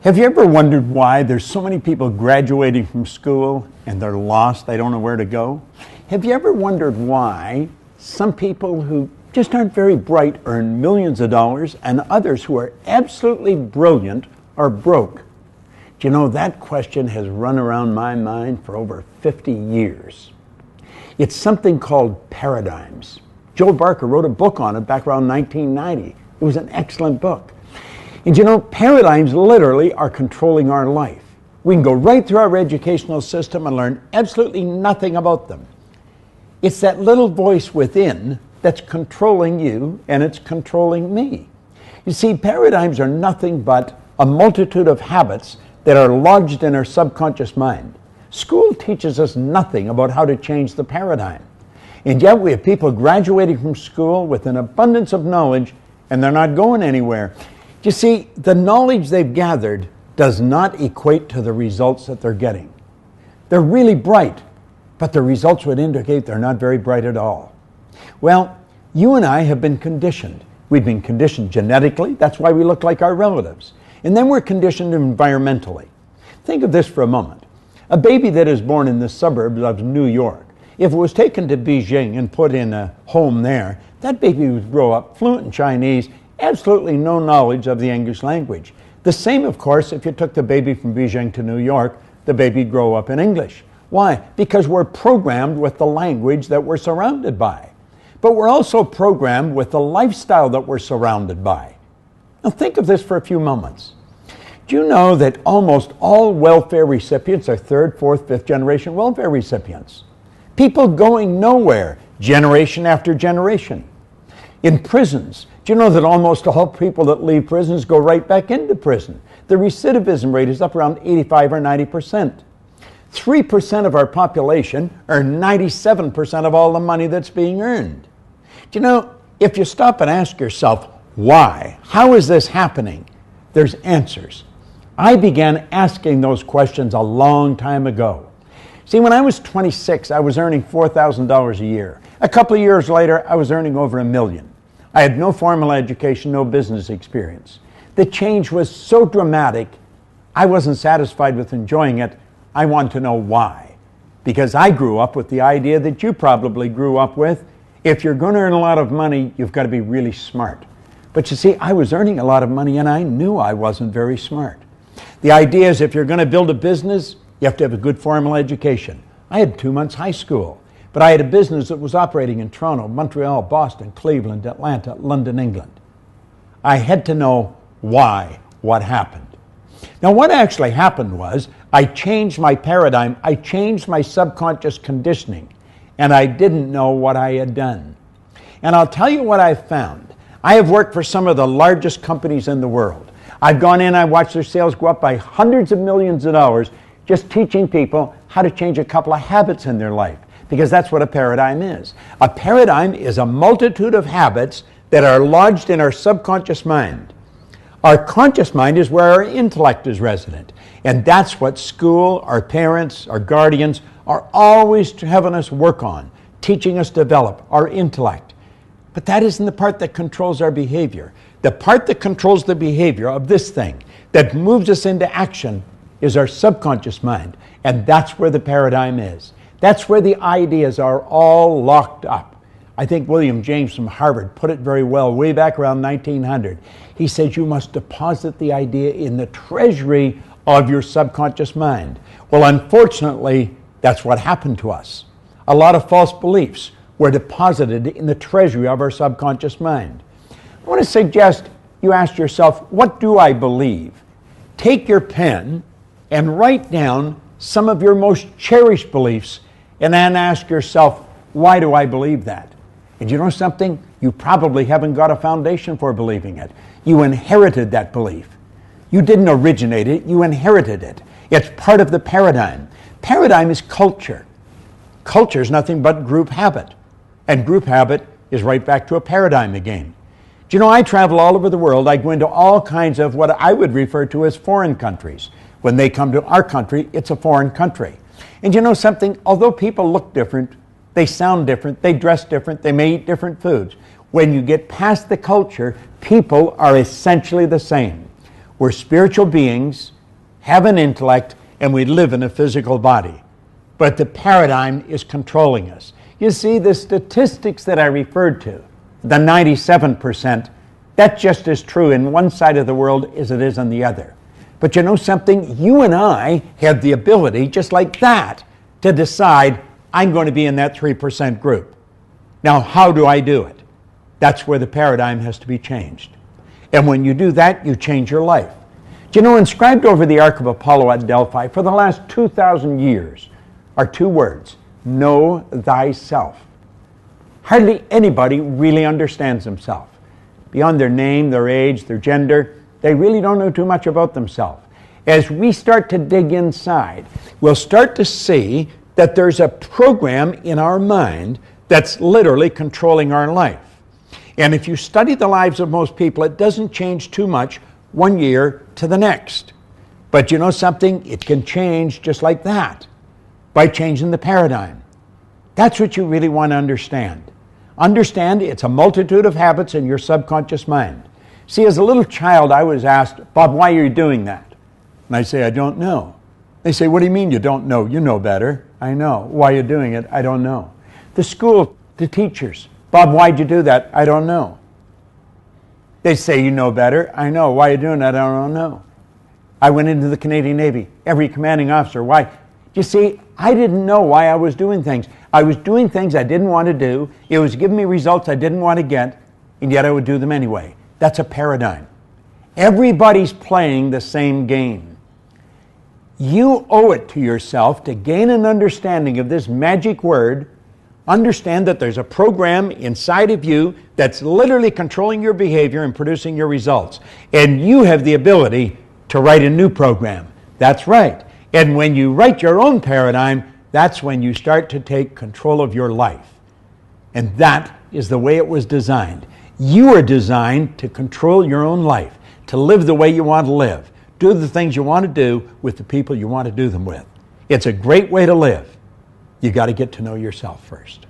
Have you ever wondered why there's so many people graduating from school and they're lost, they don't know where to go? Have you ever wondered why some people who just aren't very bright earn millions of dollars and others who are absolutely brilliant are broke? Do you know, that question has run around my mind for over 50 years. It's something called paradigms. Joe Barker wrote a book on it back around 1990. It was an excellent book. And you know, paradigms literally are controlling our life. We can go right through our educational system and learn absolutely nothing about them. It's that little voice within that's controlling you, and it's controlling me. You see, paradigms are nothing but a multitude of habits that are lodged in our subconscious mind. School teaches us nothing about how to change the paradigm. And yet we have people graduating from school with an abundance of knowledge, and they're not going anywhere. You see, the knowledge they've gathered does not equate to the results that they're getting. They're really bright, but the results would indicate they're not very bright at all. Well, you and I have been conditioned. We've been conditioned genetically. That's why we look like our relatives. And then we're conditioned environmentally. Think of this for a moment. A baby that is born in the suburbs of New York, if it was taken to Beijing and put in a home there, that baby would grow up fluent in Chinese, absolutely no knowledge of the English language. The same, of course, if you took the baby from Beijing to New York, the baby would grow up in English. Why? Because we're programmed with the language that we're surrounded by. But we're also programmed with the lifestyle that we're surrounded by. Now think of this for a few moments. Do you know that almost all welfare recipients are third, fourth, fifth generation welfare recipients? People going nowhere, generation after generation. In prisons, do you know that almost all people that leave prisons go right back into prison? The recidivism rate is up around 85 or 90%. 3% of our population earn 97% of all the money that's being earned. Do you know, if you stop and ask yourself, why? How is this happening? There's answers. I began asking those questions a long time ago. See, when I was 26, I was earning $4,000 a year. A couple of years later, I was earning over $1 million. I had no formal education, no business experience. The change was so dramatic, I wasn't satisfied with enjoying it. I wanted to know why. Because I grew up with the idea that you probably grew up with. If you're going to earn a lot of money, you've got to be really smart. But you see, I was earning a lot of money and I knew I wasn't very smart. The idea is if you're going to build a business, you have to have a good formal education. I had 2 months high school. But I had a business that was operating in Toronto, Montreal, Boston, Cleveland, Atlanta, London, England. I had to know why, what happened. Now, what actually happened was I changed my paradigm, I changed my subconscious conditioning, and I didn't know what I had done. And I'll tell you what I found. I have worked for some of the largest companies in the world. I've gone in, I watched their sales go up by hundreds of millions of dollars just teaching people how to change a couple of habits in their life. Because that's what a paradigm is. A paradigm is a multitude of habits that are lodged in our subconscious mind. Our conscious mind is where our intellect is resident. And that's what school, our parents, our guardians are always having us work on, teaching us to develop our intellect. But that isn't the part that controls our behavior. The part that controls the behavior of this thing, that moves us into action, is our subconscious mind. And that's where the paradigm is. That's where the ideas are all locked up. I think William James from Harvard put it very well way back around 1900. He said you must deposit the idea in the treasury of your subconscious mind. Well, unfortunately, that's what happened to us. A lot of false beliefs were deposited in the treasury of our subconscious mind. I want to suggest you ask yourself, what do I believe? Take your pen and write down some of your most cherished beliefs and then ask yourself, why do I believe that? And you know something? You probably haven't got a foundation for believing it. You inherited that belief. You didn't originate it, you inherited it. It's part of the paradigm. Paradigm is culture. Culture is nothing but group habit. And group habit is right back to a paradigm again. Do you know, I travel all over the world. I go into all kinds of what I would refer to as foreign countries. When they come to our country, it's a foreign country. And you know something? Although people look different, they sound different, they dress different, they may eat different foods. When you get past the culture, people are essentially the same. We're spiritual beings, have an intellect, and we live in a physical body. But the paradigm is controlling us. You see, the statistics that I referred to, the 97%, that's just as true in one side of the world as it is on the other. But you know something? You and I have the ability, just like that, to decide, I'm going to be in that 3% group. Now, how do I do it? That's where the paradigm has to be changed. And when you do that, you change your life. Do you know, inscribed over the Ark of Apollo at Delphi for the last 2,000 years are two words: know thyself. Hardly anybody really understands themselves. Beyond their name, their age, their gender, they really don't know too much about themselves. As we start to dig inside, we'll start to see that there's a program in our mind that's literally controlling our life. And if you study the lives of most people, it doesn't change too much one year to the next. But you know something? It can change just like that, by changing the paradigm. That's what you really want to understand. Understand it's a multitude of habits in your subconscious mind. See, as a little child, I was asked, Bob, why are you doing that? And I say, I don't know. They say, what do you mean you don't know? You know better. I know. Why are you doing it? I don't know. The school, the teachers, Bob, why'd you do that? I don't know. They say, you know better. I know. Why are you doing that? I don't know. I went into the Canadian Navy. Every commanding officer, why? You see, I didn't know why I was doing things. I was doing things I didn't want to do. It was giving me results I didn't want to get, and yet I would do them anyway. That's a paradigm. Everybody's playing the same game. You owe it to yourself to gain an understanding of this magic word. Understand that there's a program inside of you that's literally controlling your behavior and producing your results. And you have the ability to write a new program. That's right. And when you write your own paradigm, that's when you start to take control of your life. And that is the way it was designed. You are designed to control your own life, to live the way you want to live, do the things you want to do with the people you want to do them with. It's a great way to live. You got to get to know yourself first.